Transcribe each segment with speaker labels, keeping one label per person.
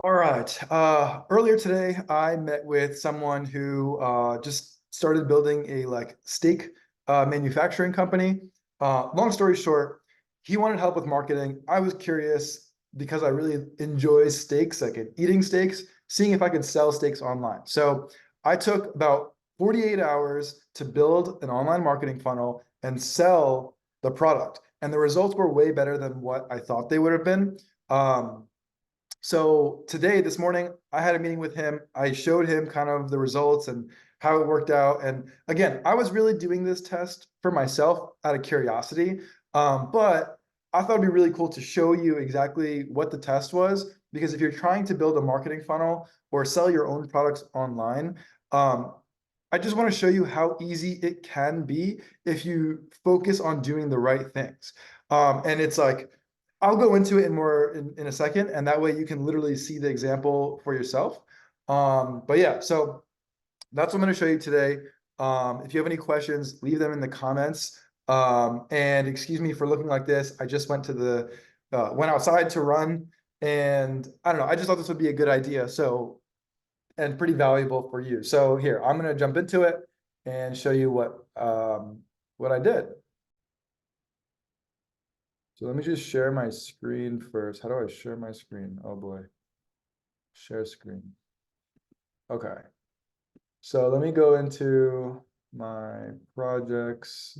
Speaker 1: All right. Earlier today, I met with someone who just started building a steak manufacturing company. Long story short, he wanted help with marketing. I was curious because I really enjoy steaks, like eating steaks, seeing if I could sell steaks online. So I took about 48 hours to build an online marketing funnel and sell the product. And the results were way better than what I thought they would have been. So today, this morning, I had a meeting with him. I showed him kind of the results and how it worked out. And again, I was really doing this test for myself out of curiosity. But I thought it'd be really cool to show you exactly what the test was, because if you're trying to build a marketing funnel or sell your own products online, I just want to show you how easy it can be if you focus on doing the right things. And it's like, I'll go into it in more in a second, and that way you can literally see the example for yourself. But yeah, so that's what I'm going to show you today. If you have any questions, leave them in the comments. And excuse me for looking like this. I just went outside to run, and I don't know. I just thought this would be a good idea. So, and pretty valuable for you. So here, I'm going to jump into it and show you what I did. So let me just share my screen first. How do I share my screen? Oh boy. Share screen. Okay. So let me go into my projects.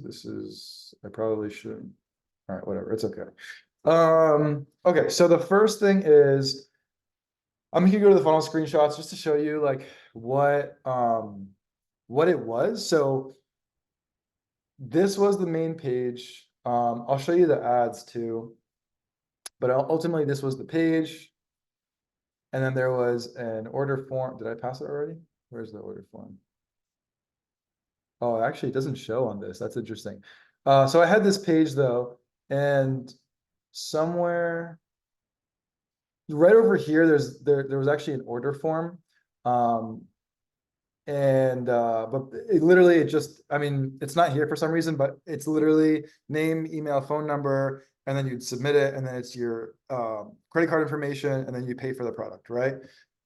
Speaker 1: I probably shouldn't. All right, whatever. It's okay. Okay, so the first thing is I'm gonna go to the funnel screenshots just to show you like what it was. So this was the main page. I'll show you the ads too, but ultimately this was the page. And then there was an order form. Did I pass it already? Where's the order form? Oh, actually, it doesn't show on this. That's interesting. So I had this page though, and somewhere right over here, there was actually an order form. Um, but it just, I mean, it's not here for some reason, but it's literally name, email, phone number, and then you'd submit it, and then it's your credit card information, and then you pay for the product, right?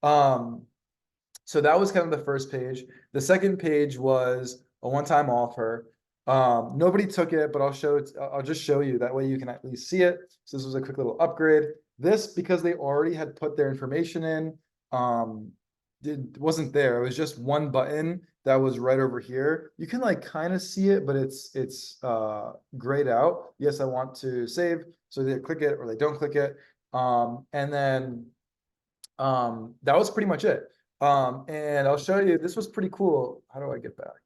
Speaker 1: So that was kind of the first page. The second page was a one-time offer. Nobody took it, but I'll just show you. That way you can at least see it. So this was a quick little upgrade. This, because they already had put their information in, it wasn't there. It was just one button that was right over here. You can like kind of see it, but it's grayed out. Yes, I want to save. So they click it or they don't click it. And then that was pretty much it. And I'll show you, this was pretty cool. How do I get back?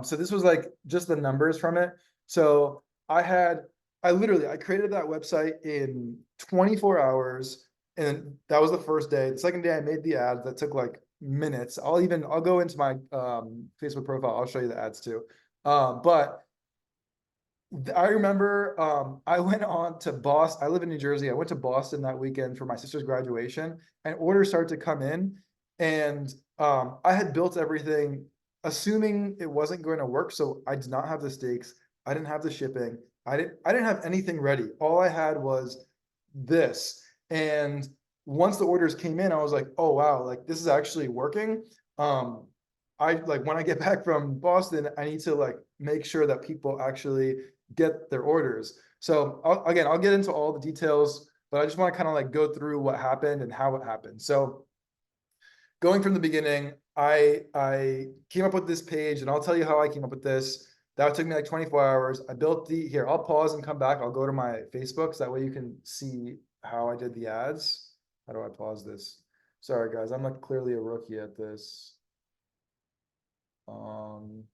Speaker 1: So this was like just the numbers from it. So I created that website in 24 hours. And that was the first day. The second day I made the ads that took like minutes. I'll go into my Facebook profile. I'll show you the ads too. But I remember I went on to Boston. I live in New Jersey. I went to Boston that weekend for my sister's graduation, and orders started to come in. And I had built everything assuming it wasn't going to work. So I did not have the steaks. I didn't have the shipping. I didn't have anything ready. All I had was this. And once the orders came in, I was like, oh wow, like this is actually working. I like when I get back from Boston, I need to like make sure that people actually get their orders. So I'll get into all the details, but I just want to kind of like go through what happened and how it happened. So going from the beginning, I came up with this page, and I'll tell you how I came up with this. That took me like 24 hours. I built here. I'll pause and come back. I'll go to my Facebook, so that way you can see how I did the ads. How do I pause this? Sorry, guys. I'm like clearly a rookie at this. Um,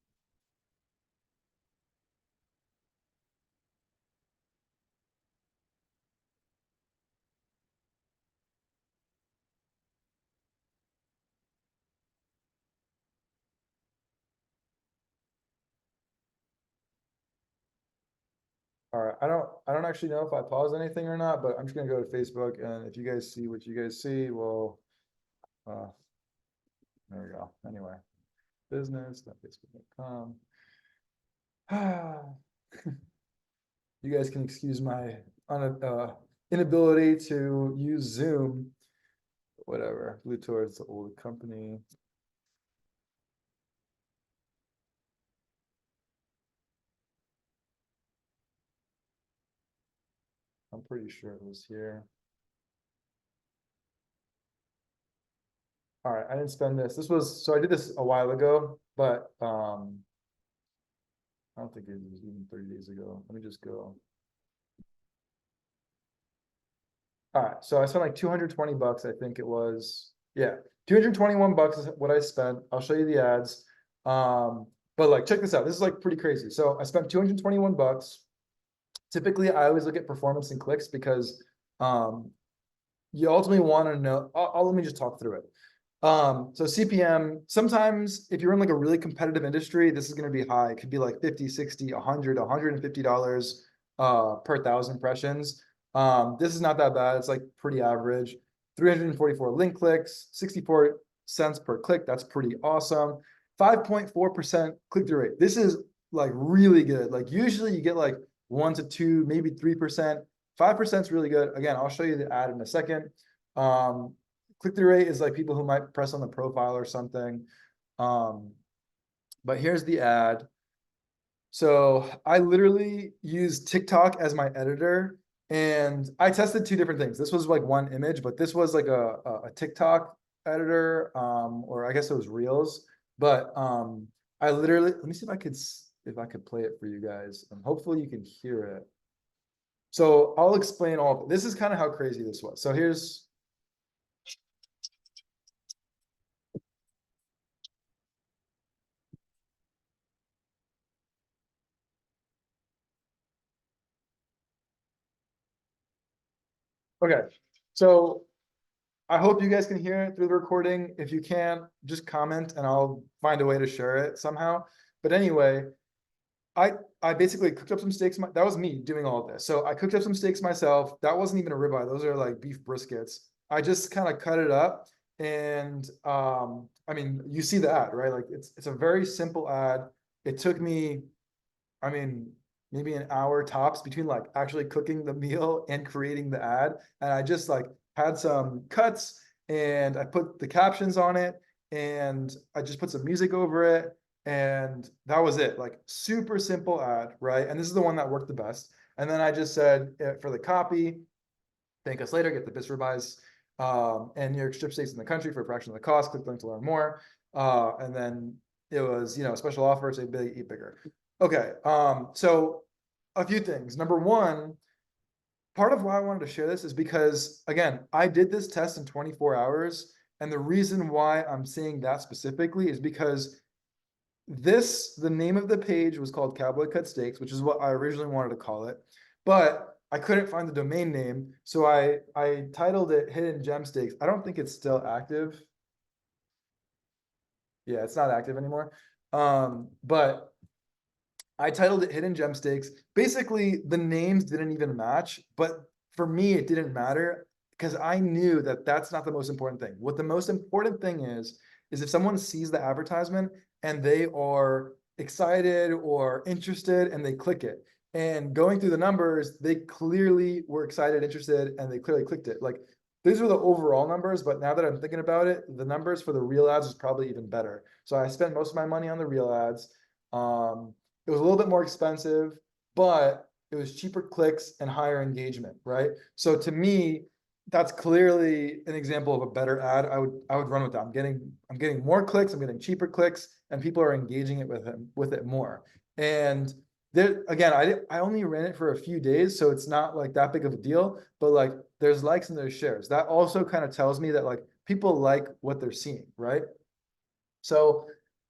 Speaker 1: All right, I don't actually know if I paused anything or not, but I'm just gonna go to Facebook, and if you guys see what you guys see, well, uh, there we go. Anyway, business.facebook.com. You guys can excuse my inability to use Zoom. whatever. Blue Towards the old company. I'm pretty sure it was here. All right, I didn't spend this. So I did this a while ago, but I don't think it was even 30 days ago. Let me just go. All right, so I spent like 220 bucks, I think it was. Yeah, 221 bucks is what I spent. I'll show you the ads. But like, check this out. This is like pretty crazy. So I spent 221 bucks. Typically, I always look at performance and clicks because you ultimately want to know. Let me just talk through it. So CPM, sometimes if you're in like a really competitive industry, this is going to be high. It could be like 50, 60, 100, $150 per thousand impressions. This is not that bad. It's like pretty average. 344 link clicks, 64 cents per click. That's pretty awesome. 5.4% click-through rate. This is like really good. Like usually you get like 1 to 2, maybe 3%. 5% is really good. Again, I'll show you the ad in a second. Click-through rate is like people who might press on the profile or something. But here's the ad. So I literally used TikTok as my editor, and I tested two different things. This was like one image, but this was like a TikTok editor, or I guess it was Reels. But I literally, let me see if I could play it for you guys, and hopefully you can hear it. So I'll explain all of it. This is kind of how crazy this was. So here's. Okay, so I hope you guys can hear it through the recording. If you can, just comment and I'll find a way to share it somehow. But anyway, I basically cooked up some steaks. That was me doing all of this. So I cooked up some steaks myself. That wasn't even a ribeye. Those are like beef briskets. I just kind of cut it up, and I mean, you see the ad, right? Like it's a very simple ad. It took me, I mean, maybe an hour tops between like actually cooking the meal and creating the ad. And I just like had some cuts and I put the captions on it and I just put some music over it. And that was it. Like super simple ad, right? And this is the one that worked the best. And then I just said for the copy, thank us later, get the best ribeyes and New York strip steaks in the country for a fraction of the cost. Click the link to learn more. And then it was, special offer, say big, eat bigger. Okay, so a few things. Number one, part of why I wanted to share this is because, again, I did this test in 24 hours. And the reason why I'm saying that specifically is because the name of the page was called Cowboy Cut Steaks, which is what I originally wanted to call it. But I couldn't find the domain name. So I titled it Hidden Gem Steaks. I don't think it's still active. Yeah, it's not active anymore. But I titled it Hidden Gem Steaks. Basically, the names didn't even match, but for me, it didn't matter because I knew that that's not the most important thing. What the most important thing is if someone sees the advertisement and they are excited or interested and they click it. And going through the numbers, they clearly were excited, interested, and they clearly clicked it. Like these are the overall numbers, but now that I'm thinking about it, the numbers for the real ads is probably even better. So I spent most of my money on the real ads. It was a little bit more expensive, but it was cheaper clicks and higher engagement, right? So to me, that's clearly an example of a better ad. I would run with that. I'm getting more clicks, I'm getting cheaper clicks, and people are engaging it with it more. And there again, I only ran it for a few days, so it's not like that big of a deal, but like there's likes and there's shares. That also kind of tells me that like people like what they're seeing, right? So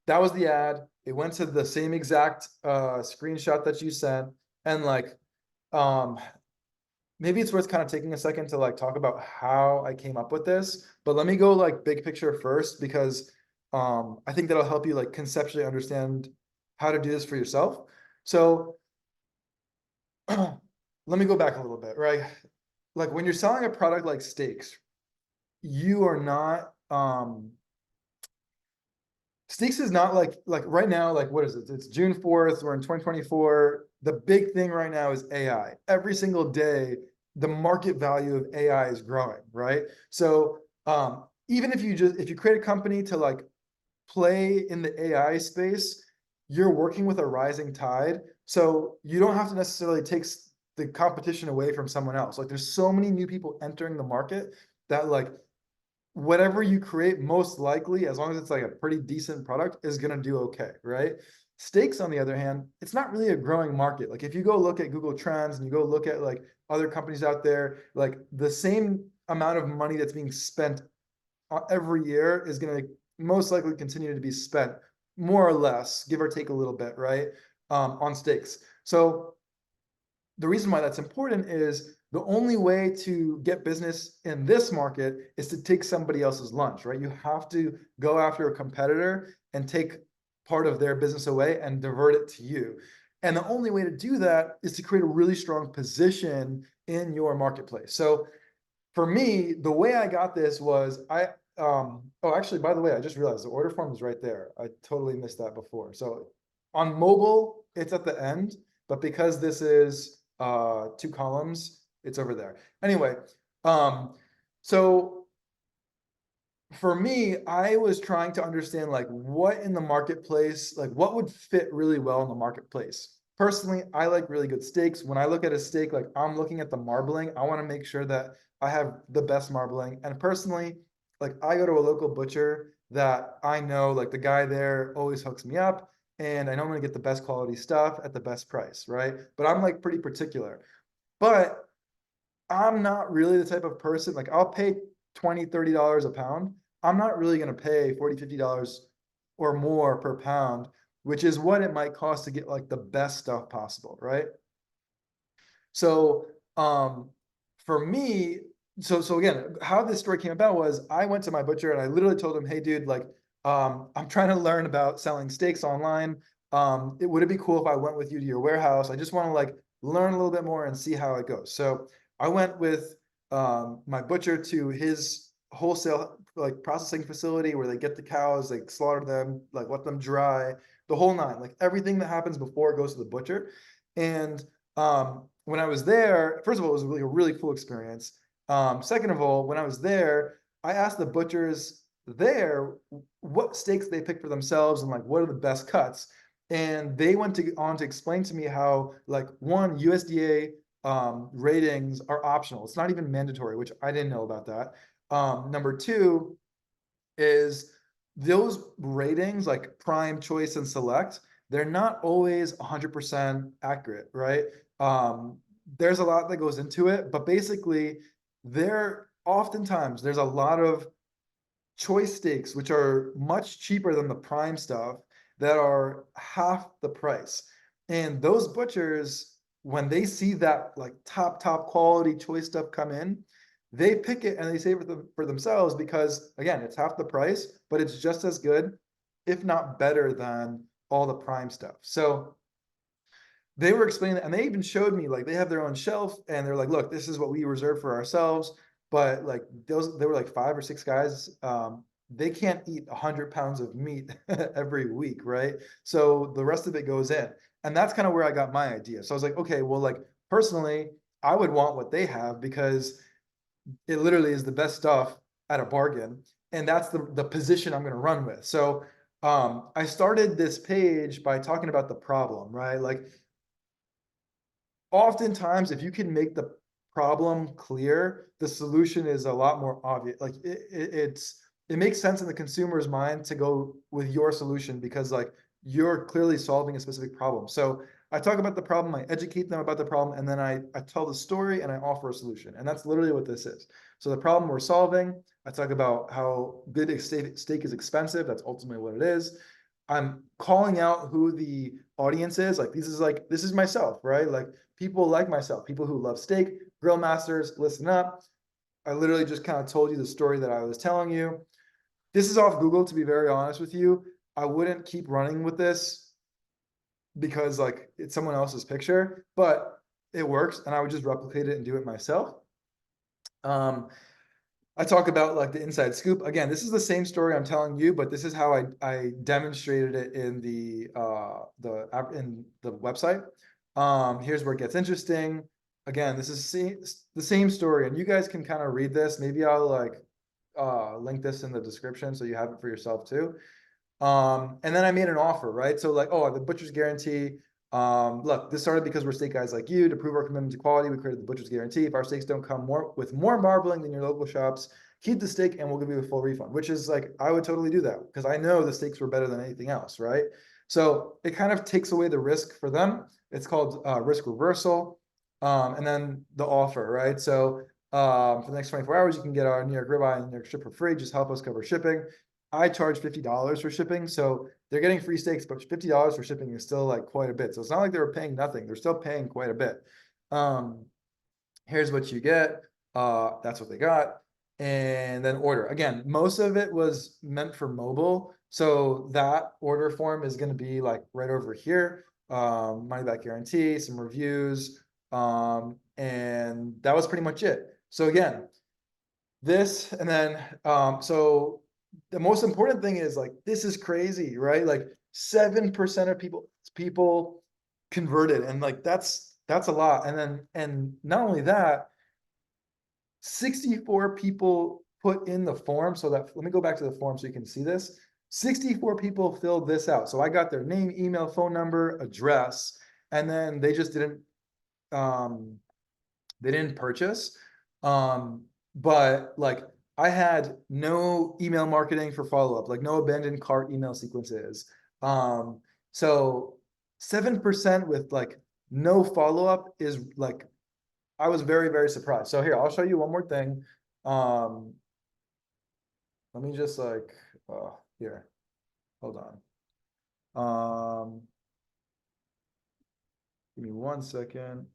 Speaker 1: that was the ad. It went to the same exact screenshot that you sent. And like, maybe it's worth kind of taking a second to like talk about how I came up with this, but let me go like big picture first, because I think that'll help you like conceptually understand how to do this for yourself. So let me go back a little bit, right? Like when you're selling a product like steaks, you are not, Steaks is not like right now, like what is it? It's June 4th, we're in 2024. The big thing right now is AI. Every single day, the market value of AI is growing, right? So Even if you create a company to like play in the AI space, you're working with a rising tide. So you don't have to necessarily take the competition away from someone else. Like there's so many new people entering the market that like whatever you create, most likely, as long as it's like a pretty decent product, is gonna do okay, right? Steaks, on the other hand, it's not really a growing market. Like if you go look at Google Trends and you go look at like other companies out there, like the same amount of money that's being spent every year is going to most likely continue to be spent more or less, give or take a little bit, right? On steaks. So the reason why that's important is the only way to get business in this market is to take somebody else's lunch, right? You have to go after a competitor and take part of their business away and divert it to you. And the only way to do that is to create a really strong position in your marketplace. So for me, the way I got this was oh, actually, by the way, I just realized the order form is right there. I totally missed that before. So on mobile, it's at the end, but because this is 2 columns, it's over there. Anyway, so for me, I was trying to understand like what in the marketplace, like what would fit really well in the marketplace. Personally, I like really good steaks. When I look at a steak, like I'm looking at the marbling, I want to make sure that I have the best marbling. And personally, like I go to a local butcher that I know, like the guy there always hooks me up, and I know I'm gonna get the best quality stuff at the best price, right? But I'm like pretty particular. But I'm not really the type of person, like I'll pay 20, $30 a pound. I'm not really going to pay 40, $50 or more per pound, which is what it might cost to get like the best stuff possible, right? So, for me, so again, how this story came about was I went to my butcher and I literally told him, "Hey, dude, like, I'm trying to learn about selling steaks online. Would it be cool if I went with you to your warehouse? I just want to like learn a little bit more and see how it goes." So I went with my butcher to his wholesale like processing facility where they get the cows, like slaughter them, like let them dry, the whole nine, like everything that happens before it goes to the butcher. And when I was there, first of all, it was really a really cool experience. Second of all, when I was there, I asked the butchers there what steaks they pick for themselves and like what are the best cuts. And they went on to explain to me how like one, USDA ratings are optional. It's not even mandatory, which I didn't know about that. Number two is those ratings like prime, choice, and select, they're not always 100% accurate, right? Um, there's a lot that goes into it, but basically, there's a lot of choice steaks, which are much cheaper than the prime stuff, that are half the price. And those butchers, when they see that like top quality choice stuff come in, they pick it and they save it for themselves because again, it's half the price, but it's just as good, if not better than all the prime stuff. So they were explaining that, and they even showed me like they have their own shelf, and they're like, "Look, this is what we reserve for ourselves." But like there were like 5 or 6 guys. They can't eat 100 pounds of meat every week, right? So the rest of it goes in, and that's kind of where I got my idea. So I was like, okay, well, like personally, I would want what they have because it literally is the best stuff at a bargain, and that's the position I'm going to run with. So I started this page by talking about the problem, right? Like oftentimes if you can make the problem clear, the solution is a lot more obvious. Like it makes sense in the consumer's mind to go with your solution because like you're clearly solving a specific problem. So I talk about the problem, I educate them about the problem, and then I tell the story and I offer a solution. And that's literally what this is. So the problem we're solving, I talk about how good a steak is expensive. That's ultimately what it is. I'm calling out who the audience is. This is myself, right? Like people like myself, people who love steak, grill masters, listen up. I literally just kind of told you the story that I was telling you. This is off Google, to be very honest with you. I wouldn't keep running with this because like it's someone else's picture, but it works and I would just replicate it and do it myself. I talk about like the inside scoop. Again, this is the same story I'm telling you, but this is how I demonstrated it in the website. Here's where it gets interesting. Again, this is the same story, and you guys can kind of read this. Maybe I'll like link this in the description so you have it for yourself too. And then I made an offer, right? So like, oh, the butcher's guarantee. Look, this started because we're steak guys like you. To prove our commitment to quality, we created the butcher's guarantee. If our steaks don't come with more marbling than your local shops, keep the steak and we'll give you a full refund, which is like, I would totally do that because I know the steaks were better than anything else, right? So it kind of takes away the risk for them. It's called risk reversal. And then the offer, right? So for the next 24 hours, you can get our New York ribeye and New York strip for free. Just help us cover shipping. I charge $50 for shipping, so they're getting free steaks, but $50 for shipping is still like quite a bit. So it's not like they were paying nothing; they're still paying quite a bit. Here's what you get. That's what they got, and then order. Again, most of it was meant for mobile, so that order form is going to be like right over here. Money back guarantee, some reviews, and that was pretty much it. So again, this and then so the most important thing is like this is crazy, right? Like 7% of people converted, and like that's a lot. And not only that, 64 people put in the form. So that, let me go back to the form so you can see this. 64 people filled this out. So I got their name, email, phone number, address, and then they just um didn't purchase. But like I had no email marketing for follow-up, like no abandoned cart email sequences. So 7% with like no follow-up is like, I was very, very surprised. So here, I'll show you one more thing. Let me just like, here, hold on. Give me 1 second.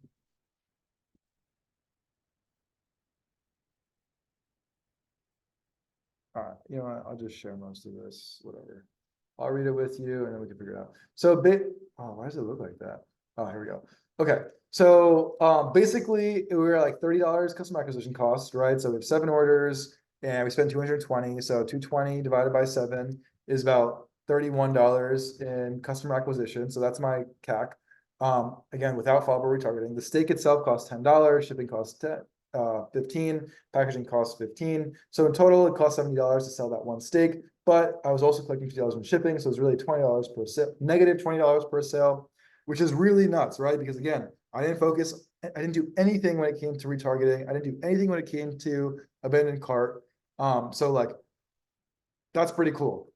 Speaker 1: All right, you know what? I'll just share most of this, whatever. I'll read it with you and then we can figure it out. So why does it look like that? Oh, here we go. Okay. So basically we were like $30 customer acquisition cost, right? So we have 7 orders and we spent 220. So 220 divided by 7 is about $31 in customer acquisition. So that's my CAC. Again, without follow-up retargeting. The steak itself costs $10, shipping costs 15, packaging costs 15. So in total, it costs $70 to sell that one steak. But I was also collecting $50 in shipping, so it's really $20 per sale, negative $20 per sale, which is really nuts, right? Because again, I didn't do anything when it came to retargeting. I didn't do anything when it came to abandoned cart. So like, that's pretty cool.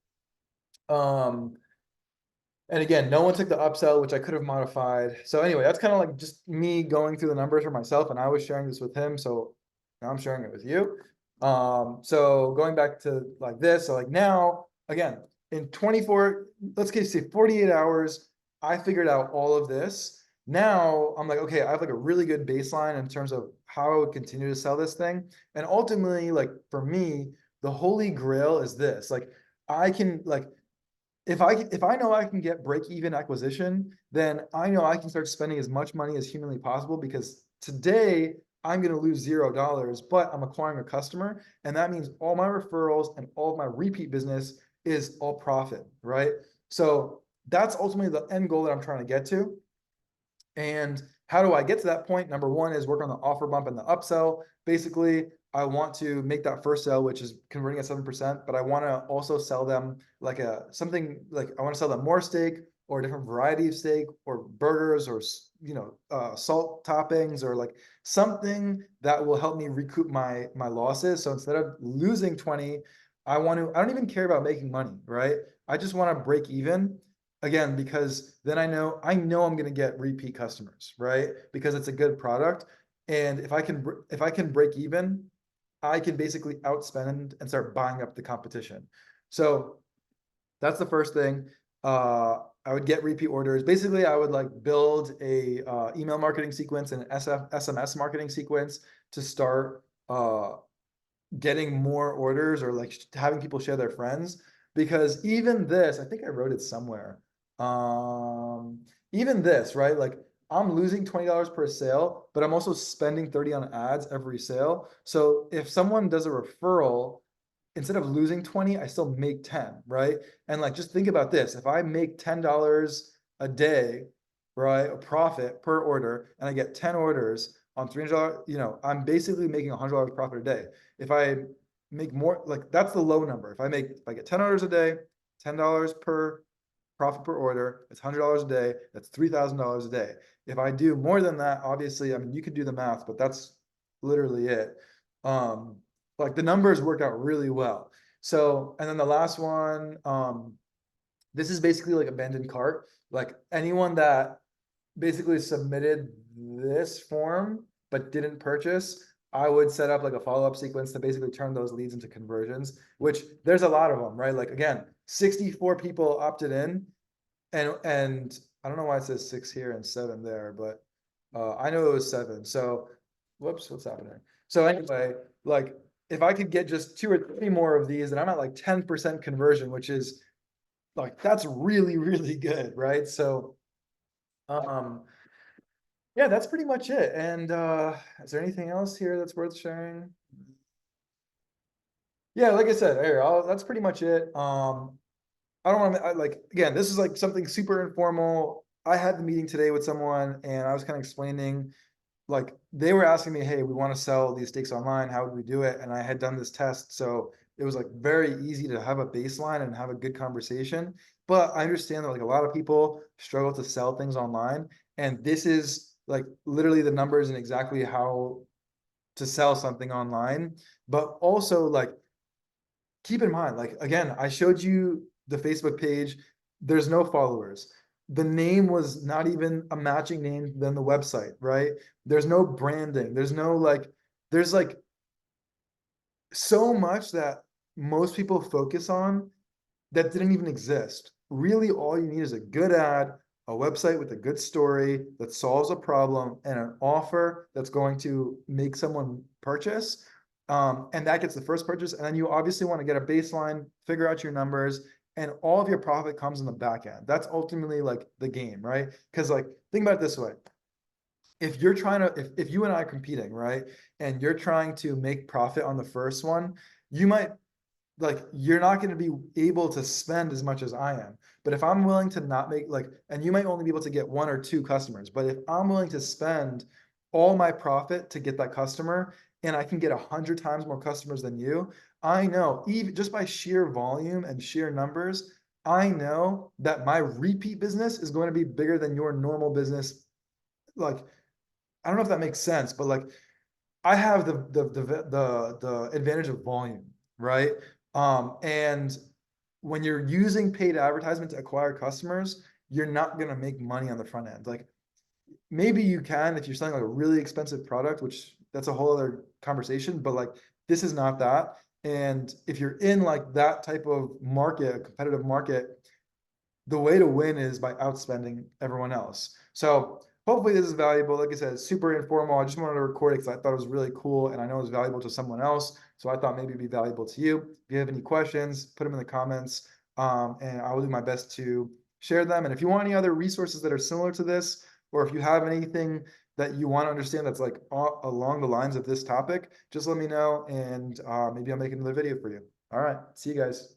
Speaker 1: And again, no one took the upsell, which I could have modified. So anyway, that's kind of like just me going through the numbers for myself, and I was sharing this with him, so now I'm sharing it with you. So going back to like this, so like now, again, in 24, let's say 48 hours, I figured out all of this. Now I'm like, okay, I have like a really good baseline in terms of how I would continue to sell this thing. And ultimately, like for me, the holy grail is this. Like I can like if I know I can get break-even acquisition, then I know I can start spending as much money as humanly possible, because today I'm going to lose $0, but I'm acquiring a customer, and that means all my referrals and all of my repeat business is all profit, right? So that's ultimately the end goal that I'm trying to get to. And how do I get to that point? Number one is work on the offer bump and the upsell. Basically, I want to make that first sale, which is converting at 7%, but I want to also sell them like something like I want to sell them more steak or a different variety of steak or burgers or salt toppings or like something that will help me recoup my losses. So instead of losing 20, I don't even care about making money, right? I just want to break even. Again, because then I know I'm going to get repeat customers, right? Because it's a good product. And if I can break even, I can basically outspend and start buying up the competition. So that's the first thing. I would get repeat orders. Basically, I would like build a email marketing sequence and an SMS marketing sequence to start getting more orders or like having people share their friends. Because even this, I think I wrote it somewhere. Even this, right? Like I'm losing $20 per sale, but I'm also spending 30 on ads every sale. So if someone does a referral, instead of losing 20, I still make 10, right? And like just think about this. If I make $10 a day, right, a profit per order, and I get 10 orders on $300, I'm basically making $100 profit a day. If I make more, like, that's the low number. If I get $10 a day, $10 per profit per order, it's $100 a day, that's $3,000 a day. If I do more than that, obviously, I mean, you could do the math, but that's literally it. Um, like the numbers work out really well. So, and then the last one, this is basically like abandoned cart. Like anyone that basically submitted this form but didn't purchase, I would set up like a follow-up sequence to basically turn those leads into conversions, which there's a lot of them, right? Like again, 64 people opted in, and I don't know why it says 6 here and 7 there, but I know it was 7. So whoops, what's happening? So anyway, like if I could get just 2 or 3 more of these, and I'm at like 10% conversion, which is like that's really, really good, right? So um yeah, that's pretty much it. And is there anything else here that's worth sharing? Yeah, like I said, here, that's pretty much it. I don't want to like again, this is like something super informal. I had the meeting today with someone and I was kind of explaining, like they were asking me, hey, we want to sell these steaks online, how would we do it? And I had done this test, so it was like very easy to have a baseline and have a good conversation. But I understand that like a lot of people struggle to sell things online, and this is like literally the numbers and exactly how to sell something online. But also like keep in mind, like again, I showed you the Facebook page. There's no followers. The name was not even a matching name than the website, right? There's no branding. There's like so much that most people focus on that didn't even exist. Really, all you need is a good ad, a website with a good story that solves a problem, and an offer that's going to make someone purchase. And that gets the first purchase. And then you obviously want to get a baseline, figure out your numbers, and all of your profit comes in the back end. That's ultimately like the game, right? Because like think about it this way. If you're trying to, if you and I are competing, right, and you're trying to make profit on the first one, you might like you're not going to be able to spend as much as I am. But if I'm willing to not make like, and you might only be able to get 1 or 2 customers, but if I'm willing to spend all my profit to get that customer and I can get 100 times more customers than you, I know even just by sheer volume and sheer numbers, I know that my repeat business is going to be bigger than your normal business. Like, I don't know if that makes sense, but like I have the advantage of volume, right? And when you're using paid advertisement to acquire customers, you're not gonna make money on the front end. Like maybe you can if you're selling like a really expensive product, which that's a whole other conversation, but like this is not that. And if you're in like that type of market, a competitive market, the way to win is by outspending everyone else. So hopefully this is valuable. Like I said, it's super informal. I just wanted to record it because I thought it was really cool and I know it was valuable to someone else. So I thought maybe it'd be valuable to you. If you have any questions, put them in the comments, and I will do my best to share them. And if you want any other resources that are similar to this, or if you have anything that you want to understand that's like along the lines of this topic, just let me know and maybe I'll make another video for you. All right, see you guys.